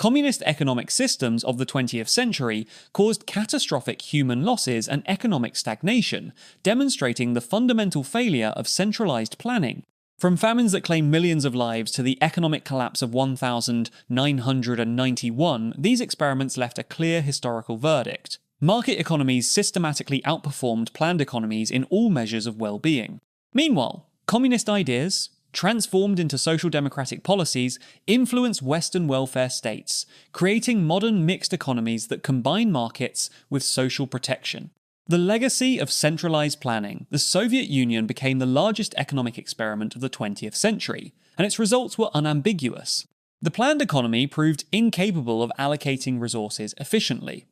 Communist economic systems of the 20th century caused catastrophic human losses and economic stagnation, demonstrating the fundamental failure of centralized planning. From famines that claimed millions of lives to the economic collapse of 1991, these experiments left a clear historical verdict. Market economies systematically outperformed planned economies in all measures of well-being. Meanwhile, communist ideas, transformed into social democratic policies, influence Western welfare states, creating modern mixed economies that combine markets with social protection. The legacy of centralized planning, the Soviet Union became the largest economic experiment of the 20th century, and its results were unambiguous. The planned economy proved incapable of allocating resources efficiently.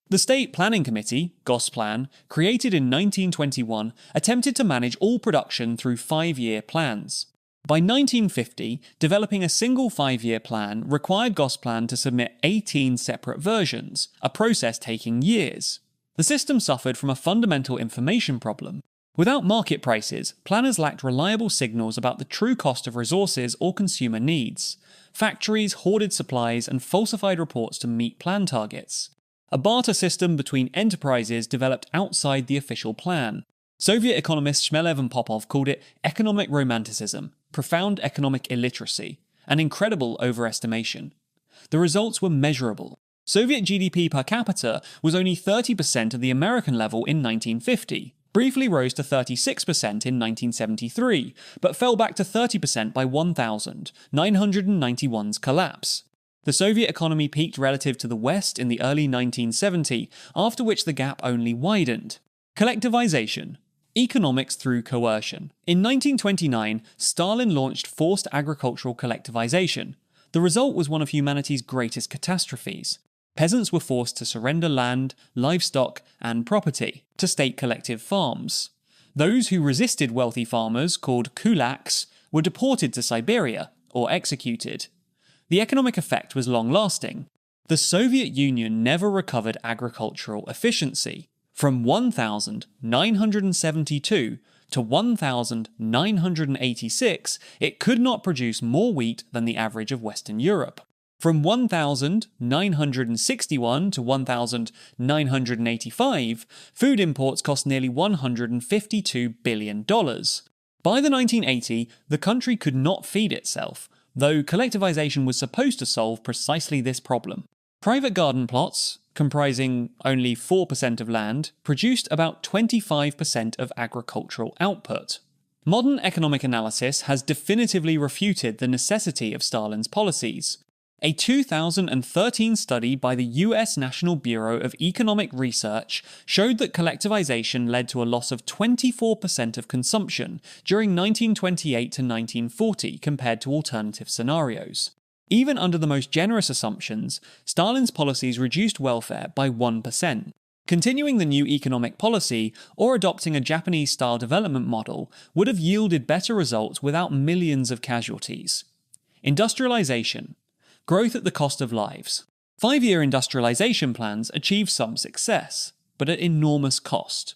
The State Planning Committee, Gosplan, created in 1921, attempted to manage all production through 5-year plans. By 1950, developing a single 5-year plan required Gosplan to submit 18 separate versions, a process taking years. The system suffered from a fundamental information problem. Without market prices, planners lacked reliable signals about the true cost of resources or consumer needs. Factories hoarded supplies and falsified reports to meet plan targets. A barter system between enterprises developed outside the official plan. Soviet economist Shmelev and Popov called it economic romanticism, profound economic illiteracy, and incredible overestimation. The results were measurable. Soviet GDP per capita was only 30% of the American level in 1950, briefly rose to 36% in 1973, but fell back to 30% by 1991's collapse. The Soviet economy peaked relative to the West in the early 1970s, after which the gap only widened. Collectivization. Economics through coercion. In 1929, Stalin launched forced agricultural collectivization. The result was one of humanity's greatest catastrophes. Peasants were forced to surrender land, livestock, and property to state collective farms. Those who resisted wealthy farmers, called kulaks, were deported to Siberia or executed. The economic effect was long-lasting. The Soviet Union never recovered agricultural efficiency. From 1972 to 1986, it could not produce more wheat than the average of Western Europe. From 1961 to 1985, food imports cost nearly $152 billion. By the 1980s, the country could not feed itself, though collectivization was supposed to solve precisely this problem. Private garden plots, comprising only 4% of land, produced about 25% of agricultural output. Modern economic analysis has definitively refuted the necessity of Stalin's policies. A 2013 study by the US National Bureau of Economic Research showed that collectivization led to a loss of 24% of consumption during 1928 to 1940 compared to alternative scenarios. Even under the most generous assumptions, Stalin's policies reduced welfare by 1%. Continuing the new economic policy or adopting a Japanese-style development model would have yielded better results without millions of casualties. Industrialization. Growth at the cost of lives. 5-year industrialization plans achieved some success, but at enormous cost.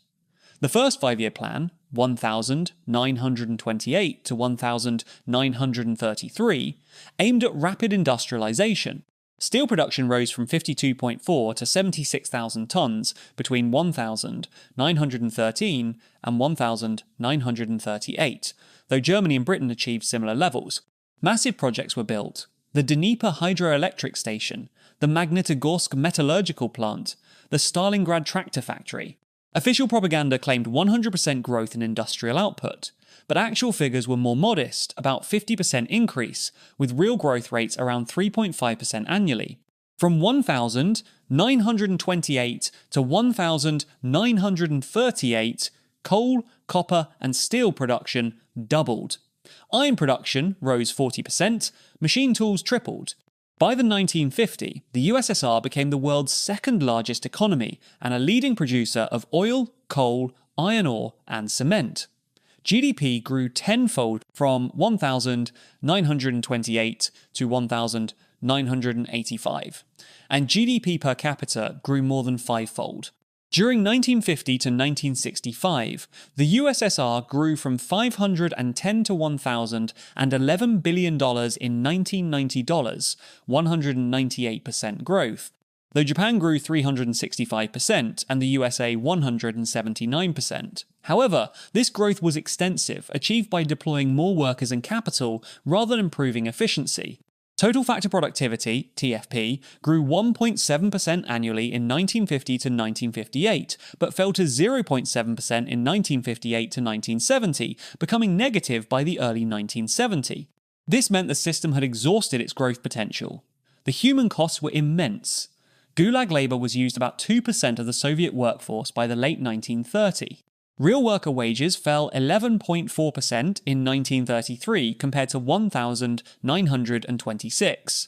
The first 5-year plan, 1928 to 1933, aimed at rapid industrialization. Steel production rose from 52.4 to 76,000 tons between 1913 and 1938, though Germany and Britain achieved similar levels. Massive projects were built. The Dnieper hydroelectric station, the Magnitogorsk metallurgical plant, the Stalingrad tractor factory. Official propaganda claimed 100% growth in industrial output, but actual figures were more modest, about 50% increase, with real growth rates around 3.5% annually. From 1928 to 1938, coal, copper, and steel production doubled. Iron production rose 40%, machine tools tripled. By the 1950s, the USSR became the world's second largest economy and a leading producer of oil, coal, iron ore, and cement. GDP grew tenfold from 1928 to 1985, and GDP per capita grew more than fivefold. During 1950 to 1965, the USSR grew from 510 to 1,000 and $11 billion in 1990 dollars, 198% growth, though Japan grew 365% and the USA 179%. However, this growth was extensive, achieved by deploying more workers and capital rather than improving efficiency. Total factor productivity, TFP, grew 1.7% annually in 1950 to 1958, but fell to 0.7% in 1958 to 1970, becoming negative by the early 1970s. This meant the system had exhausted its growth potential. The human costs were immense. Gulag labor was used about 2% of the Soviet workforce by the late 1930s. Real worker wages fell 11.4% in 1933 compared to 1,926.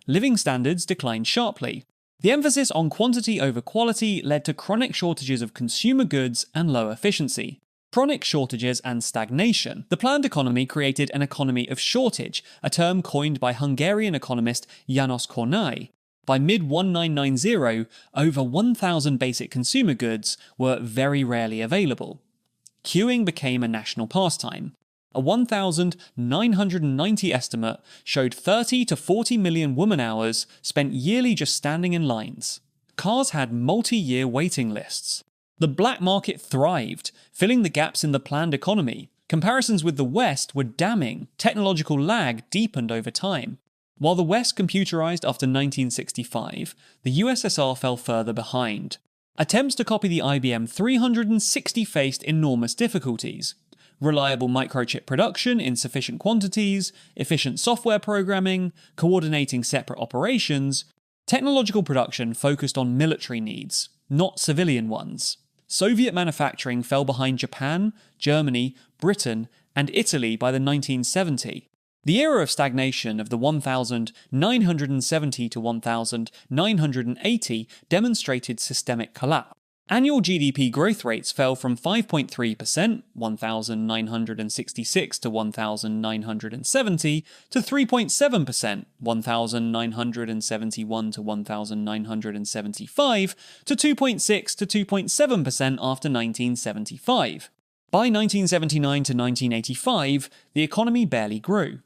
Living standards declined sharply. The emphasis on quantity over quality led to chronic shortages of consumer goods and low efficiency. Chronic shortages and stagnation. The planned economy created an economy of shortage, a term coined by Hungarian economist János Kornai. By mid-1990, over 1,000 basic consumer goods were very rarely available. Queuing became a national pastime. A 1,990 estimate showed 30 to 40 million woman hours spent yearly just standing in lines. Cars had multi-year waiting lists. The black market thrived, filling the gaps in the planned economy. Comparisons with the West were damning. Technological lag deepened over time. While the West computerized after 1965, the USSR fell further behind. Attempts to copy the IBM 360 faced enormous difficulties. Reliable microchip production in sufficient quantities, efficient software programming, coordinating separate operations. Technological production focused on military needs, not civilian ones. Soviet manufacturing fell behind Japan, Germany, Britain, and Italy by the 1970s. The era of stagnation of the 1970 to 1980 demonstrated systemic collapse. Annual GDP growth rates fell from 5.3%, 1,966 to 1,970, to 3.7%, 1,971 to 1,975, to 2.6 to 2.7% after 1975. By 1979 to 1985, the economy barely grew.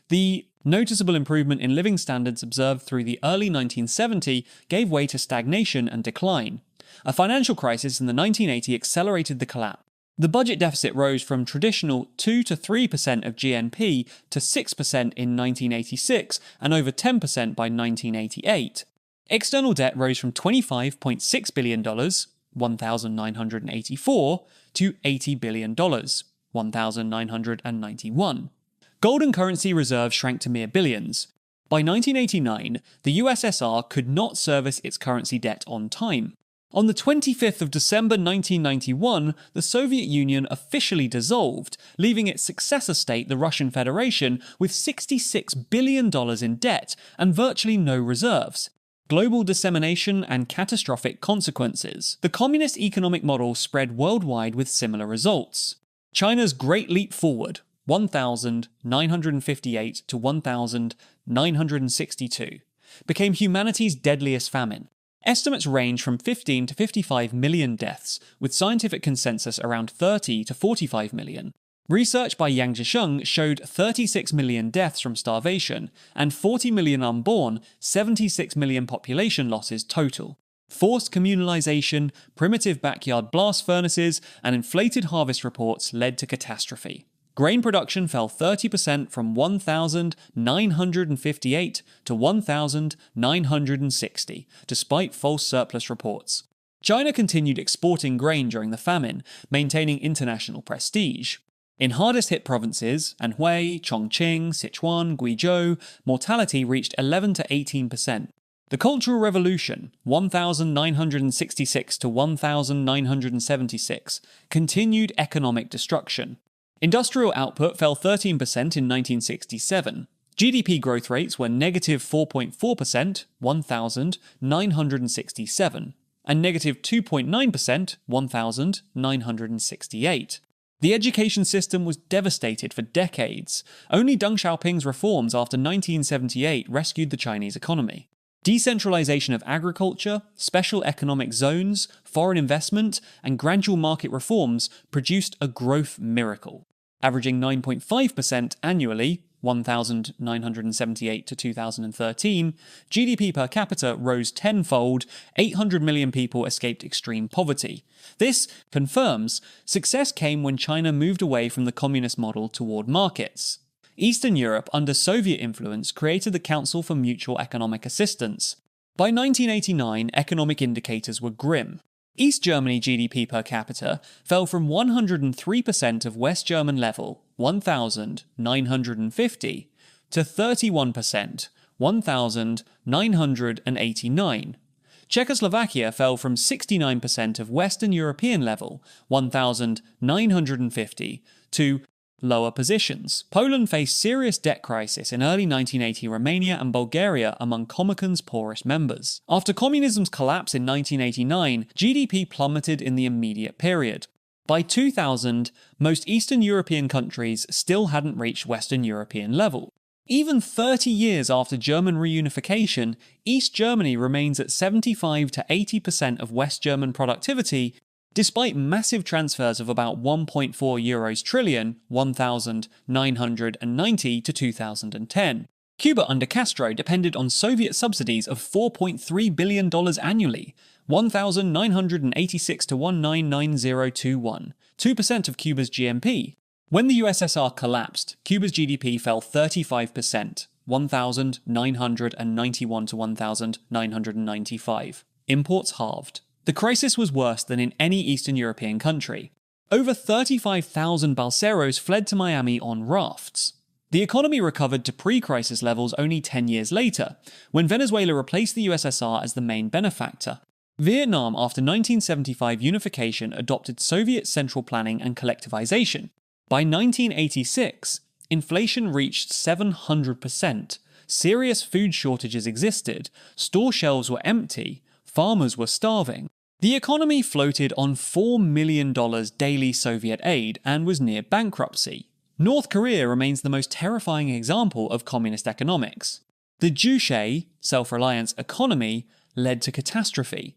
The noticeable improvement in living standards observed through the early 1970s gave way to stagnation and decline. A financial crisis in the 1980s accelerated the collapse. The budget deficit rose from traditional 2 to 3% of GNP to 6% in 1986 and over 10% by 1988. External debt rose from $25.6 billion, 1,984, to $80 billion, 1,991. Gold and currency reserves shrank to mere billions. By 1989, the USSR could not service its currency debt on time. On the 25th of December 1991, the Soviet Union officially dissolved, leaving its successor state, the Russian Federation, with $66 billion in debt and virtually no reserves. Global dissemination and catastrophic consequences. The communist economic model spread worldwide with similar results. China's Great Leap Forward, 1,958 to 1,962, became humanity's deadliest famine. Estimates range from 15 to 55 million deaths, with scientific consensus around 30 to 45 million. Research by Yang Zhisheng showed 36 million deaths from starvation and 40 million unborn, 76 million population losses total. Forced communalization, primitive backyard blast furnaces, and inflated harvest reports led to catastrophe. Grain production fell 30% from 1,958 to 1,960, despite false surplus reports. China continued exporting grain during the famine, maintaining international prestige. In hardest-hit provinces, Anhui, Chongqing, Sichuan, Guizhou, mortality reached 11 to 18%. The Cultural Revolution, 1966 to 1976, continued economic destruction. Industrial output fell 13% in 1967. GDP growth rates were negative 4.4%, 1,967, and negative 2.9%, 1,968. The education system was devastated for decades. Only Deng Xiaoping's reforms after 1978 rescued the Chinese economy. Decentralization of agriculture, special economic zones, foreign investment, and gradual market reforms produced a growth miracle. Averaging 9.5% annually, 1978 to 2013, GDP per capita rose tenfold, 800 million people escaped extreme poverty. This confirms success came when China moved away from the communist model toward markets. Eastern Europe, under Soviet influence, created the Council for Mutual Economic Assistance. By 1989, economic indicators were grim. East Germany GDP per capita fell from 103% of West German level, 1,950, to 31%, 1,989. Czechoslovakia fell from 69% of Western European level, 1,950, to lower positions. Poland faced serious debt crisis in early 1980. Romania and Bulgaria among Comecons' poorest members. After communism's collapse in 1989, GDP plummeted in the immediate period. By 2000, most Eastern European countries still hadn't reached Western European level. Even 30 years after German reunification, East Germany remains at 75 to 80% of West German productivity, despite massive transfers of about 1.4 trillion, 1990 to 2010. Cuba under Castro depended on Soviet subsidies of $4.3 billion annually, 1986 to 199021, 2% of Cuba's GNP. When the USSR collapsed, Cuba's GDP fell 35%, 1991 to 1995. Imports halved. The crisis was worse than in any Eastern European country. Over 35,000 balseros fled to Miami on rafts. The economy recovered to pre-crisis levels only 10 years later, when Venezuela replaced the USSR as the main benefactor. Vietnam, after 1975 unification, adopted Soviet central planning and collectivization. By 1986, inflation reached 700%, serious food shortages existed, store shelves were empty, farmers were starving. The economy floated on $4 million daily Soviet aid and was near bankruptcy. North Korea remains the most terrifying example of communist economics. The Juche, self-reliance economy, led to catastrophe.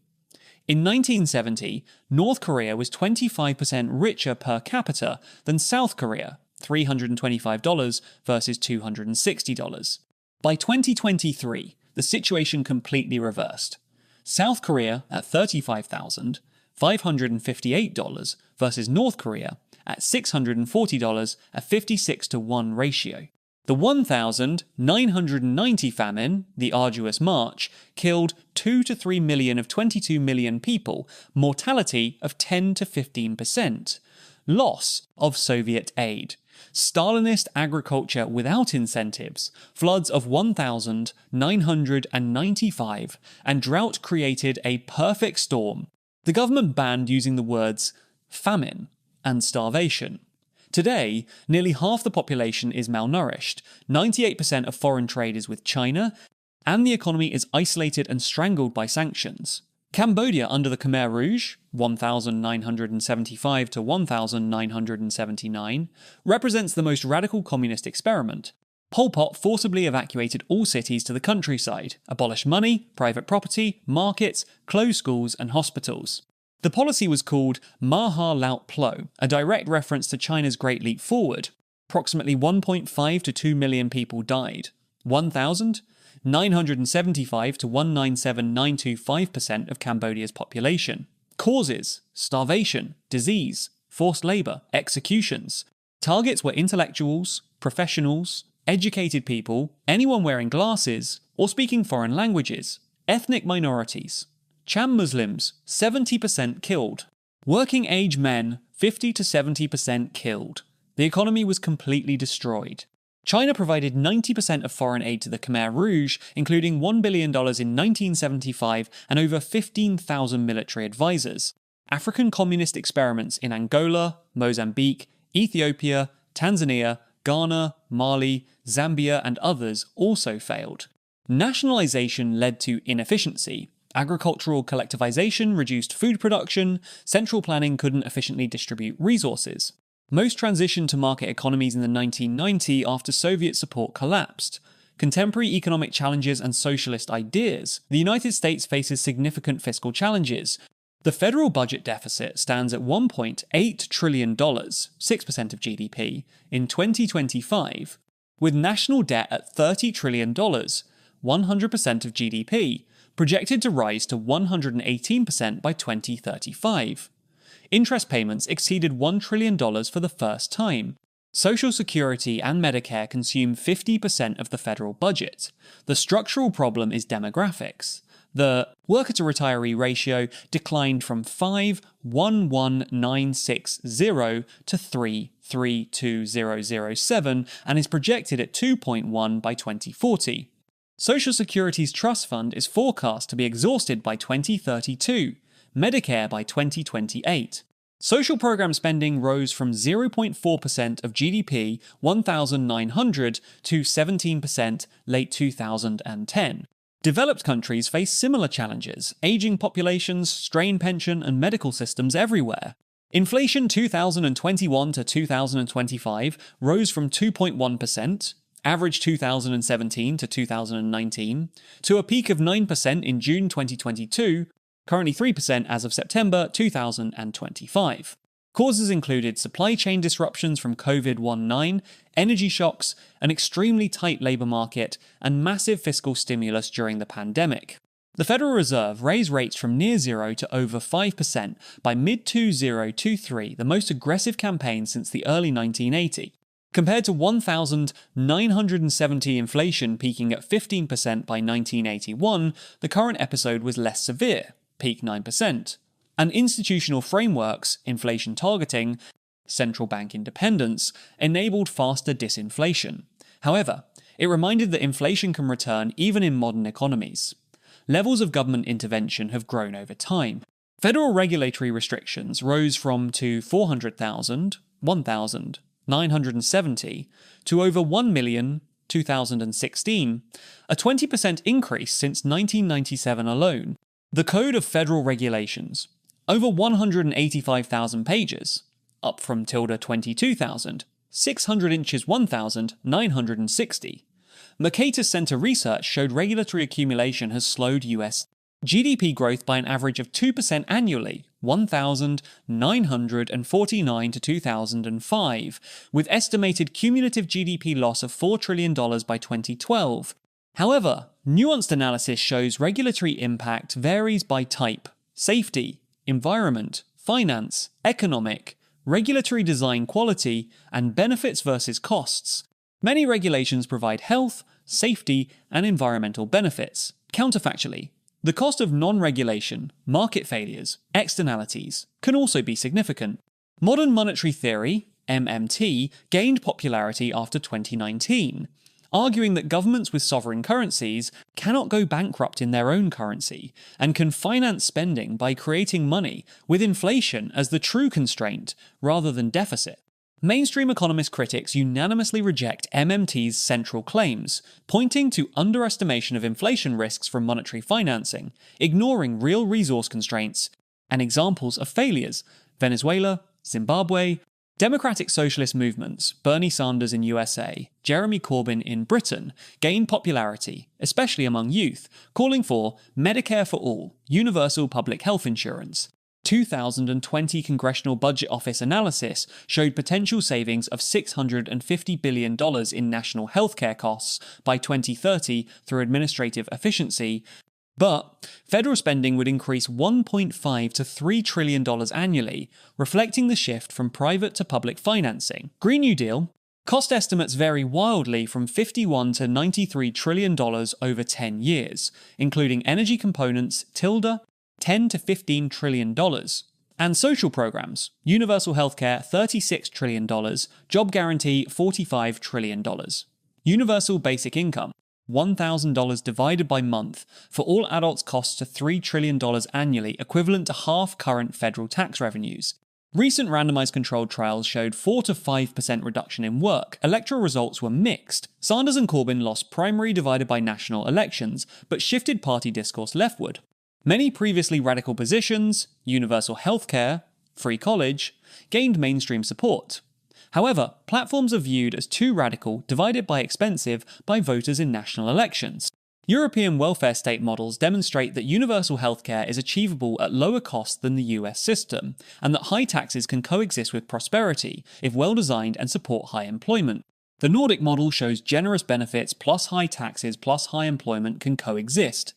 In 1970, North Korea was 25% richer per capita than South Korea, $325 versus $260. By 2023, the situation completely reversed. South Korea at $35,558 versus North Korea at $640, a 56-to-1 ratio. The 1990 famine, the arduous march, killed 2 to 3 million of 22 million people, mortality of 10 to 15%. Loss of Soviet aid. Stalinist agriculture without incentives, floods of 1,995, and drought created a perfect storm. The government banned using the words famine and starvation. Today, nearly half the population is malnourished, 98% of foreign trade is with China, and the economy is isolated and strangled by sanctions. Cambodia under the Khmer Rouge, 1975 to 1979, represents the most radical communist experiment. Pol Pot forcibly evacuated all cities to the countryside, abolished money, private property, markets, closed schools and hospitals. The policy was called Maha Laut Plo, a direct reference to China's Great Leap Forward. Approximately 1.5 to 2 million people died. 1,975 to 197.925% of Cambodia's population. Causes: starvation, disease, forced labour, executions. Targets were intellectuals, professionals, educated people, anyone wearing glasses, or speaking foreign languages. Ethnic minorities. Cham Muslims, 70% killed. Working age men, 50 to 70% killed. The economy was completely destroyed. China provided 90% of foreign aid to the Khmer Rouge, including $1 billion in 1975 and over 15,000 military advisors. African communist experiments in Angola, Mozambique, Ethiopia, Tanzania, Ghana, Mali, Zambia and others also failed. Nationalization led to inefficiency. Agricultural collectivization reduced food production, central planning couldn't efficiently distribute resources. Most transitioned to market economies in the 1990s after Soviet support collapsed. contemporary economic challenges and socialist ideas, the United States faces significant fiscal challenges. The federal budget deficit stands at $1.8 trillion, 6% of GDP, in 2025, with national debt at $30 trillion, 100% of GDP, projected to rise to 118% by 2035. Interest payments exceeded $1 trillion for the first time. Social Security and Medicare consume 50% of the federal budget. The structural problem is demographics. The worker-to-retiree ratio declined from 5.11960 to 3.32007 and is projected at 2.1 by 2040. Social Security's trust fund is forecast to be exhausted by 2032, Medicare by 2028. Social program spending rose from 0.4% of GDP 1900 to 17% late 2010. Developed countries face similar challenges: aging populations, strained pension and medical systems everywhere. Inflation 2021 to 2025 rose from 2.1%, average 2017 to 2019, to a peak of 9% in June 2022, currently 3% as of September 2025. Causes included supply chain disruptions from COVID-19, energy shocks, an extremely tight labour market, and massive fiscal stimulus during the pandemic. The Federal Reserve raised rates from near zero to over 5% by mid-2023, the most aggressive campaign since the early 1980s. Compared to 1,970 inflation peaking at 15% by 1981, the current episode was less severe, peak 9%. And institutional frameworks, inflation targeting, central bank independence, enabled faster disinflation. However, it reminded that inflation can return even in modern economies. Levels of government intervention have grown over time. Federal regulatory restrictions rose from 400,000, 1,970, to over 1 million, 2016, a 20% increase since 1997 alone. The Code of Federal Regulations, over 185,000 pages, up from 22,000, 600 inches 1,960. Mercator Center research showed regulatory accumulation has slowed US GDP growth by an average of 2% annually, 1,949 to 2005, with estimated cumulative GDP loss of $4 trillion by 2012. However, nuanced analysis shows regulatory impact varies by type, safety, environment, finance, economic, regulatory design quality, and benefits versus costs. Many regulations provide health, safety, and environmental benefits. Counterfactually, the cost of non-regulation, market failures, externalities, can also be significant. Modern monetary theory, MMT, gained popularity after 2019, arguing that governments with sovereign currencies cannot go bankrupt in their own currency and can finance spending by creating money, with inflation as the true constraint rather than deficit. Mainstream economist critics unanimously reject MMT's central claims, pointing to underestimation of inflation risks from monetary financing, ignoring real resource constraints, and examples of failures: Venezuela, Zimbabwe, democratic socialist movements, Bernie Sanders in USA, Jeremy Corbyn in Britain, gained popularity, especially among youth, calling for Medicare for all, universal public health insurance. 2020 Congressional Budget Office analysis showed potential savings of $650 billion in national healthcare costs by 2030 through administrative efficiency, but federal spending would increase $1.5 to $3 trillion annually, reflecting the shift from private to public financing. Green New Deal. Cost estimates vary wildly from $51 to $93 trillion over 10 years, including energy components $10 to $15 trillion. And social programs. Universal healthcare $36 trillion, job guarantee $45 trillion. Universal basic income. $1,000 divided by month for all adults costs to $3 trillion annually, equivalent to half current federal tax revenues. Recent randomized controlled trials showed 4 to 5% reduction in work. Electoral results were mixed. Sanders and Corbyn lost primary divided by national elections, but shifted party discourse leftward. Many previously radical positions, universal healthcare, free college, gained mainstream support. However, platforms are viewed as too radical, divided by expensive, by voters in national elections. European welfare state models demonstrate that universal healthcare is achievable at lower cost than the US system, and that high taxes can coexist with prosperity if well designed and support high employment. The Nordic model shows generous benefits plus high taxes plus high employment can coexist.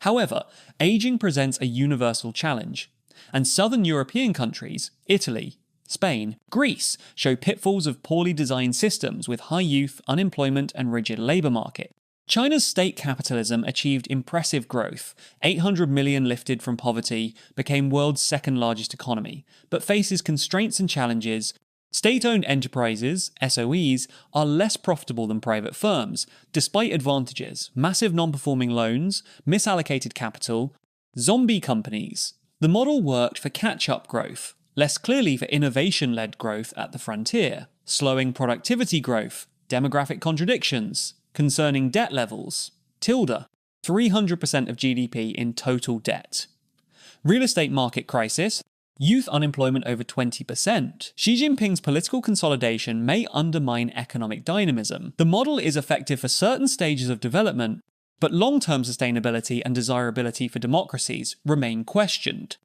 However, aging presents a universal challenge, and southern European countries, Italy, Spain, Greece, show pitfalls of poorly designed systems with high youth, unemployment, and rigid labour market. China's state capitalism achieved impressive growth. 800 million lifted from poverty, became world's second largest economy, but faces constraints and challenges. State-owned enterprises, SOEs, are less profitable than private firms, despite advantages: massive non-performing loans, misallocated capital, zombie companies. The model worked for catch-up growth, less clearly for innovation-led growth at the frontier, slowing productivity growth, demographic contradictions, concerning debt levels, 300% of GDP in total debt. Real estate market crisis, youth unemployment over 20%. Xi Jinping's political consolidation may undermine economic dynamism. The model is effective for certain stages of development, but long-term sustainability and desirability for democracies remain questioned.